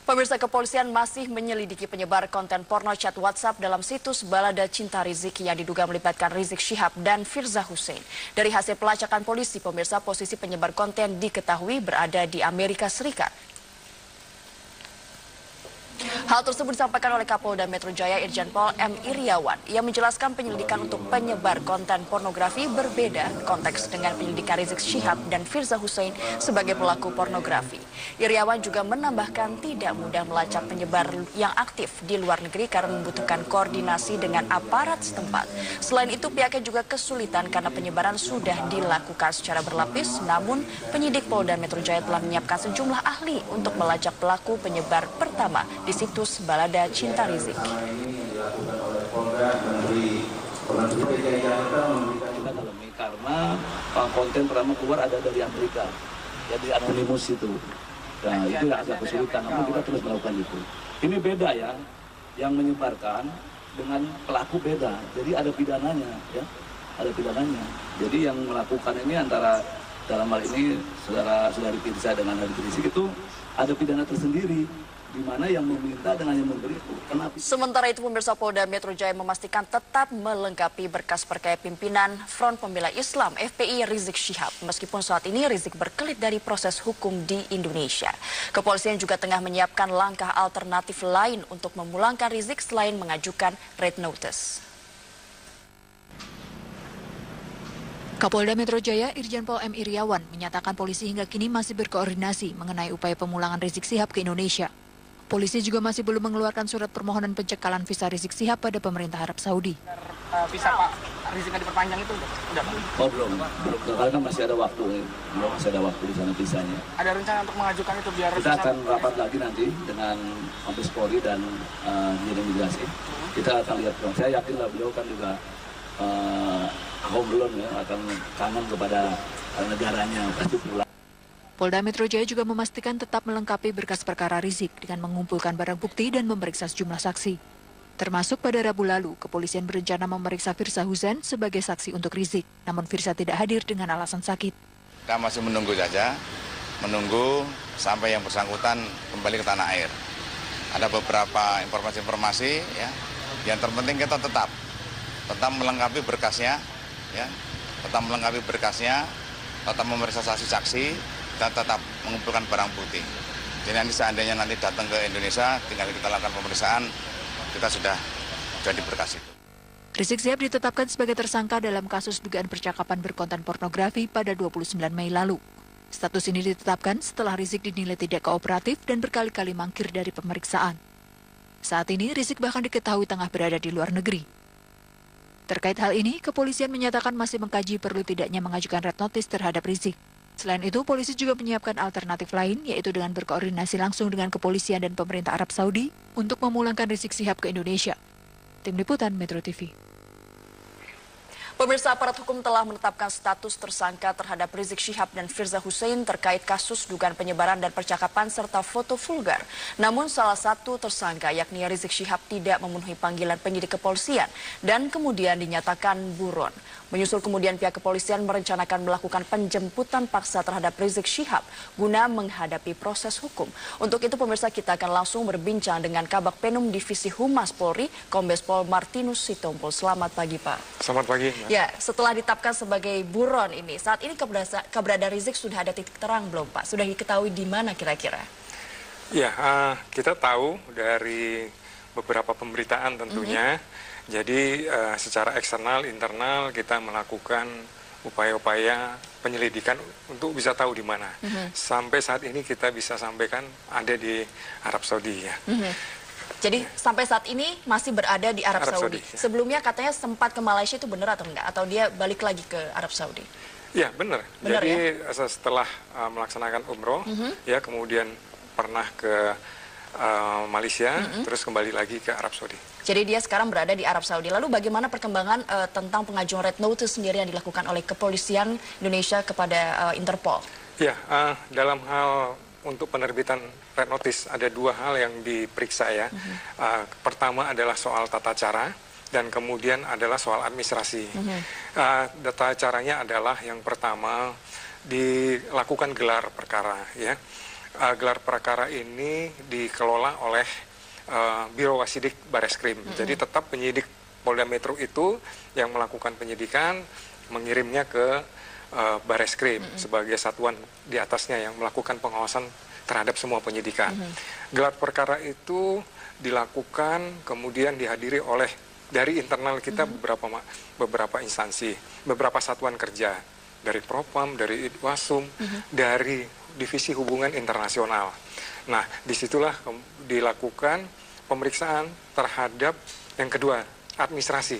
Pemirsa, kepolisian masih menyelidiki penyebar konten porno chat WhatsApp dalam situs Balada Cinta Rizik yang diduga melibatkan Rizik Syihab dan Firza Husein. Dari hasil pelacakan polisi, pemirsa, posisi penyebar konten diketahui berada di Amerika Serikat. Hal tersebut disampaikan oleh Kapolda Metro Jaya Irjen Pol M. Iriawan. Ia menjelaskan penyelidikan untuk penyebar konten pornografi berbeda konteks dengan penyelidikan Rizik Syihab dan Firza Husein sebagai pelaku pornografi. Iriawan juga menambahkan tidak mudah melacak penyebar yang aktif di luar negeri karena membutuhkan koordinasi dengan aparat setempat. Selain itu, pihaknya juga kesulitan karena penyebaran sudah dilakukan secara berlapis, namun penyidik Polda Metro Jaya telah menyiapkan sejumlah ahli untuk melacak pelaku penyebar pertama di situs Balada Cinta Rizik. Karena konten pertama keluar ada dari Amerika, jadi anonimus itu. Nah, itu yang agak kesulitan, namun kita terus melakukan itu. Ini beda ya, yang menyebarkan dengan pelaku beda, jadi ada pidananya, ya, ada pidananya. Jadi yang melakukan ini antara dalam hal ini saudari Firza dengan Habib Rizik itu ada pidana tersendiri. Di mana yang meminta dengan yang memberi itu. Kenapa? Sementara itu, pemirsa, Polda Metro Jaya memastikan tetap melengkapi berkas perkara pimpinan Front Pembela Islam FPI Rizik Syihab. Meskipun saat ini Rizik berkelit dari proses hukum di Indonesia. Kepolisian juga tengah menyiapkan langkah alternatif lain untuk memulangkan Rizik selain mengajukan red notice. Kapolda Metro Jaya Irjen Pol M. Iriawan menyatakan polisi hingga kini masih berkoordinasi mengenai upaya pemulangan Rizik Syihab ke Indonesia. Polisi juga masih belum mengeluarkan surat permohonan pencekalan visa Rizik Syihab pada pemerintah Arab Saudi. Visa Pak Rizik nggak diperpanjang itu udah? Oh belum. Karena kan masih ada waktu, masih ada waktu di sana visanya. Ada rencana untuk mengajukan itu biar kita akan rapat lagi nanti dengan Mabes Polri dan imigrasi. Kita akan lihat. Saya yakin lah beliau kan juga home alone ya, akan kangen kepada negaranya, pasti pulang. Polda Metro Jaya juga memastikan tetap melengkapi berkas perkara Rizik dengan mengumpulkan barang bukti dan memeriksa sejumlah saksi. Termasuk pada Rabu lalu, kepolisian berencana memeriksa Firza Husein sebagai saksi untuk Rizik, namun Firza tidak hadir dengan alasan sakit. Kita masih menunggu saja, menunggu sampai yang bersangkutan kembali ke tanah air. Ada beberapa informasi-informasi, ya, yang terpenting kita tetap melengkapi berkasnya, ya, tetap memeriksa saksi-saksi, dan tetap mengumpulkan barang bukti. Jadi nanti seandainya datang ke Indonesia, tinggal kita lakukan pemeriksaan, kita sudah di berkas itu. Rizik Syihab ditetapkan sebagai tersangka dalam kasus dugaan percakapan berkonten pornografi pada 29 Mei lalu. Status ini ditetapkan setelah Rizik dinilai tidak kooperatif dan berkali-kali mangkir dari pemeriksaan. Saat ini Rizik bahkan diketahui tengah berada di luar negeri. Terkait hal ini, kepolisian menyatakan masih mengkaji perlu tidaknya mengajukan red notice terhadap Rizik. Selain itu, polisi juga menyiapkan alternatif lain, yaitu dengan berkoordinasi langsung dengan kepolisian dan pemerintah Arab Saudi untuk memulangkan Rizik Syihab ke Indonesia. Tim Liputan Metro TV. Pemirsa, aparat hukum telah menetapkan status tersangka terhadap Rizik Syihab dan Firza Husein terkait kasus dugaan penyebaran dan percakapan serta foto vulgar. Namun salah satu tersangka yakni Rizik Syihab tidak memenuhi panggilan penyidik kepolisian dan kemudian dinyatakan buron. Menyusul kemudian pihak kepolisian merencanakan melakukan penjemputan paksa terhadap Rizik Syihab guna menghadapi proses hukum. Untuk itu, pemirsa, kita akan langsung berbincang dengan Kabag Penum Divisi Humas Polri, Kombes Pol Martinus Sitompul. Selamat pagi, Pak. Selamat pagi. Ya, setelah ditetapkan sebagai buron ini, saat ini keberadaan Rizik sudah ada titik terang belum, Pak? Sudah diketahui di mana kira-kira? Ya, kita tahu dari beberapa pemberitaan tentunya. Jadi secara eksternal, internal kita melakukan upaya-upaya penyelidikan untuk bisa tahu di mana. Sampai saat ini kita bisa sampaikan ada di Arab Saudi ya. Jadi sampai saat ini masih berada di Arab Saudi. Ya. Sebelumnya katanya sempat ke Malaysia, itu benar atau enggak? Atau dia balik lagi ke Arab Saudi? Ya, benar. Jadi ya? Setelah melaksanakan umroh, ya kemudian pernah ke Malaysia, terus kembali lagi ke Arab Saudi. Jadi dia sekarang berada di Arab Saudi. Lalu bagaimana perkembangan tentang pengajuan red notice sendiri yang dilakukan oleh kepolisian Indonesia kepada Interpol? Ya, dalam hal untuk penerbitan red notice ada dua hal yang diperiksa ya. Pertama adalah soal tata cara dan kemudian adalah soal administrasi. Tata caranya adalah yang pertama dilakukan gelar perkara ya. gelar perkara ini dikelola oleh Biro Wasidik Bareskrim. Jadi tetap penyidik Polda Metro itu yang melakukan penyidikan, mengirimnya ke Bareskrim sebagai satuan di atasnya yang melakukan pengawasan terhadap semua penyidikan. Gelar perkara itu dilakukan kemudian dihadiri oleh dari internal kita beberapa instansi, beberapa satuan kerja, dari Propam, dari Idwasum, dari Divisi Hubungan Internasional. Nah, disitulah dilakukan pemeriksaan terhadap yang kedua, administrasi.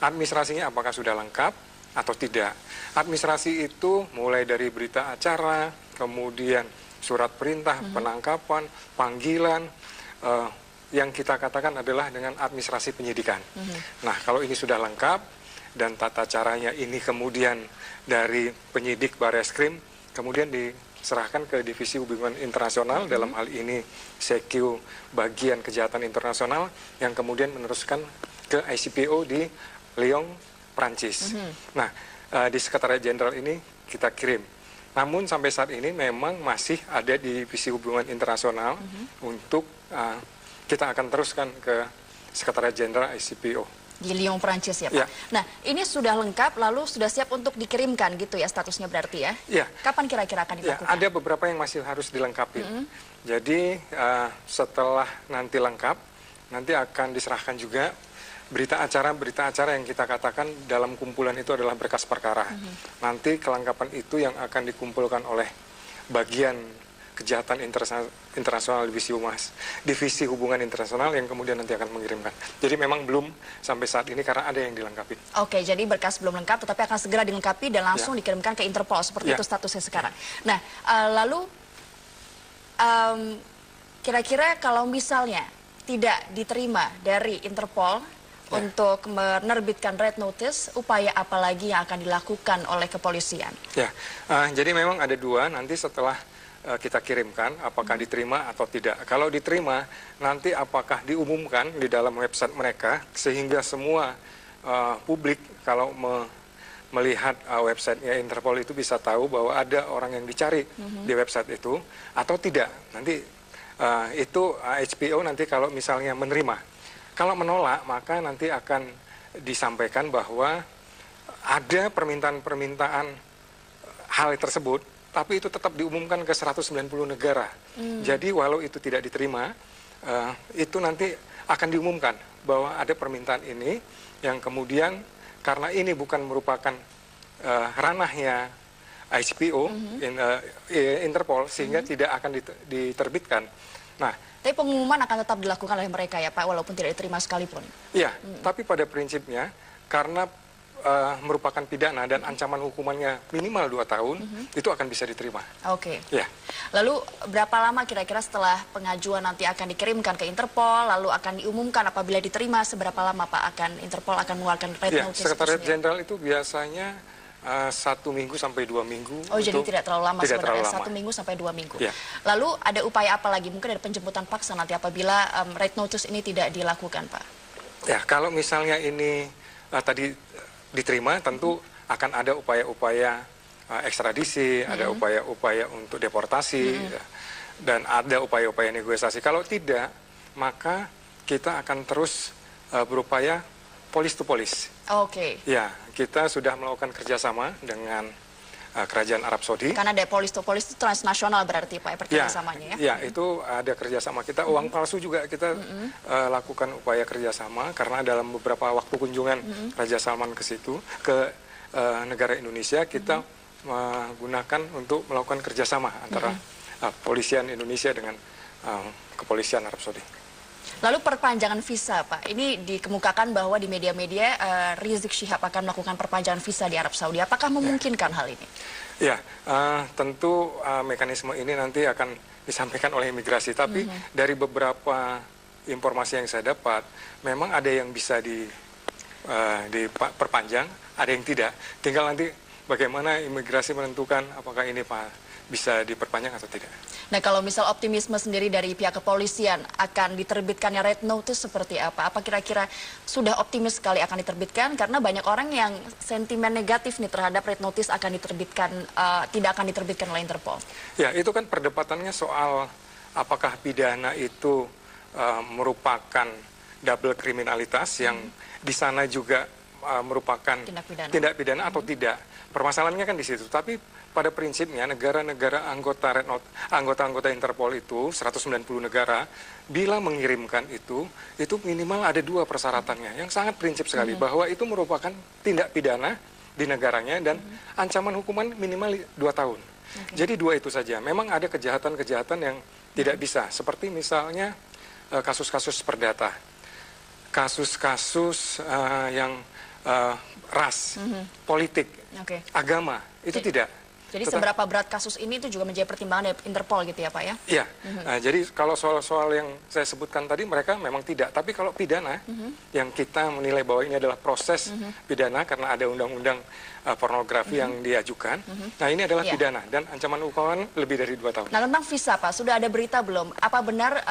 Administrasinya apakah sudah lengkap atau tidak. Administrasi itu mulai dari berita acara, kemudian surat perintah, penangkapan, panggilan, yang kita katakan adalah dengan administrasi penyidikan. Nah, kalau ini sudah lengkap dan tata caranya ini kemudian dari penyidik Bareskrim, kemudian diserahkan ke Divisi Hubungan Internasional, dalam hal ini CQ Bagian Kejahatan Internasional, yang kemudian meneruskan ke ICPO di Lyon, Prancis. Nah, di Sekretariat Jenderal ini kita kirim. Namun sampai saat ini memang masih ada di Divisi Hubungan Internasional untuk kita akan teruskan ke Sekretariat Jenderal ICPO. Di Lyon, Prancis ya Pak? Ya. Nah, ini sudah lengkap, lalu sudah siap untuk dikirimkan gitu ya statusnya berarti ya? Ya. Kapan kira-kira akan Ya, dilakukan? ada beberapa yang masih harus dilengkapi. Jadi setelah nanti lengkap, nanti akan diserahkan juga berita acara yang kita katakan dalam kumpulan itu adalah berkas perkara. Nanti kelengkapan itu yang akan dikumpulkan oleh bagian Kejahatan Internasional Divisi Hubungan Internasional yang kemudian nanti akan mengirimkan. Jadi memang belum sampai saat ini karena ada yang dilengkapi. Oke, jadi berkas belum lengkap tetapi akan segera dilengkapi dan langsung dikirimkan ke Interpol, seperti itu statusnya sekarang. Nah, lalu kira-kira kalau misalnya tidak diterima dari Interpol untuk menerbitkan red notice, upaya apa lagi yang akan dilakukan oleh kepolisian? Ya, jadi memang ada dua, nanti setelah kita kirimkan apakah diterima atau tidak. Kalau diterima, nanti apakah diumumkan di dalam website mereka sehingga semua publik kalau melihat websitenya Interpol itu bisa tahu bahwa ada orang yang dicari di website itu atau tidak. Nanti itu HPO nanti kalau misalnya menerima. Kalau menolak, maka nanti akan disampaikan bahwa ada permintaan-permintaan hal tersebut, tapi itu tetap diumumkan ke 190 negara. Jadi walau itu tidak diterima, itu nanti akan diumumkan bahwa ada permintaan ini yang kemudian karena ini bukan merupakan ranahnya ICPO, Interpol, sehingga tidak akan diterbitkan. Nah, tapi pengumuman akan tetap dilakukan oleh mereka ya Pak, walaupun tidak diterima sekalipun. Iya, tapi pada prinsipnya karena merupakan pidana dan ancaman hukumannya minimal 2 tahun, itu akan bisa diterima. Oke. Ya. Lalu berapa lama kira-kira setelah pengajuan nanti akan dikirimkan ke Interpol, lalu akan diumumkan apabila diterima, seberapa lama Pak Interpol akan mengeluarkan red notice? Sekretariat Jenderal itu biasanya 1 minggu sampai 2 minggu. Oh, jadi tidak terlalu lama sebenarnya, 1 minggu sampai 2 minggu. Ya. Lalu ada upaya apa lagi? Mungkin ada penjemputan paksa nanti apabila red notice ini tidak dilakukan, Pak? Ya, kalau misalnya ini tadi diterima, tentu akan ada upaya-upaya ekstradisi, ada upaya-upaya untuk deportasi, dan ada upaya-upaya negosiasi. Kalau tidak, maka kita akan terus berupaya polis to polis. Oke. Ya, kita sudah melakukan kerjasama dengan Kerajaan Arab Saudi. Karena ada polis to polis itu transnasional berarti Pak kerjasamanya ya? Ya, itu ada kerjasama kita. Uang palsu juga kita lakukan upaya kerjasama karena dalam beberapa waktu kunjungan Raja Salman ke situ, ke negara Indonesia, kita menggunakan untuk melakukan kerjasama antara polisian Indonesia dengan kepolisian Arab Saudi. Lalu perpanjangan visa, Pak. Ini dikemukakan bahwa di media-media Rizik Syihab akan melakukan perpanjangan visa di Arab Saudi. Apakah memungkinkan hal ini? Ya, tentu mekanisme ini nanti akan disampaikan oleh imigrasi. Tapi dari beberapa informasi yang saya dapat, memang ada yang bisa diperpanjang, ada yang tidak. Tinggal nanti bagaimana imigrasi menentukan apakah ini bisa diperpanjang atau tidak. Nah, kalau misal optimisme sendiri dari pihak kepolisian akan diterbitkannya red notice seperti apa? Apa kira-kira sudah optimis sekali akan diterbitkan? Karena banyak orang yang sentimen negatif nih terhadap red notice akan diterbitkan, tidak akan diterbitkan oleh Interpol. Ya, itu kan perdebatannya soal apakah pidana itu merupakan double kriminalitas yang di sana juga merupakan tindak pidana atau tidak. Permasalahannya kan di situ. Tapi pada prinsipnya negara-negara anggota Interpol itu 190 negara bila mengirimkan itu minimal ada 2 persyaratannya yang sangat prinsip sekali bahwa itu merupakan tindak pidana di negaranya dan ancaman hukuman minimal 2 tahun. Jadi 2 itu saja. Memang ada kejahatan-kejahatan yang tidak bisa, seperti misalnya kasus-kasus perdata, kasus-kasus yang ras, politik, agama, itu tidak. Jadi seberapa berat kasus ini itu juga menjadi pertimbangan dari Interpol gitu ya Pak ya? Iya, jadi kalau soal-soal yang saya sebutkan tadi mereka memang tidak. Tapi kalau pidana, yang kita menilai bahwa ini adalah proses pidana karena ada undang-undang pornografi yang diajukan. Nah ini adalah pidana dan ancaman hukuman lebih dari 2 tahun. Nah tentang visa Pak, sudah ada berita belum? Apa benar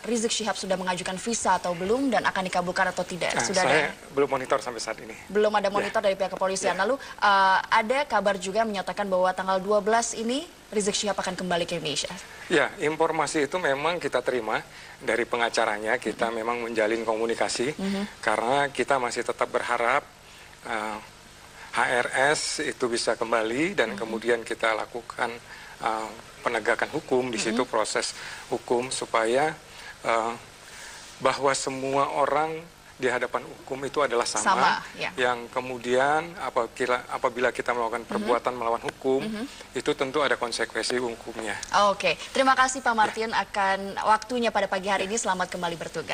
Rizik Syihab sudah mengajukan visa atau belum dan akan dikabulkan atau tidak? Saya belum monitor sampai saat ini. Belum ada monitor dari pihak kepolisian. Lalu ada kabar juga menyatakan bahwa tanggal 12 ini Rizik Syihab akan kembali ke Indonesia. Ya, informasi itu memang kita terima dari pengacaranya. Kita memang menjalin komunikasi karena kita masih tetap berharap HRS itu bisa kembali dan kemudian kita lakukan penegakan hukum di situ, proses hukum supaya bahwa semua orang di hadapan hukum itu adalah sama yang kemudian apabila kita melakukan perbuatan melawan hukum itu tentu ada konsekuensi hukumnya. Oke, terima kasih Pak Martin akan waktunya pada pagi hari ini. Selamat kembali bertugas.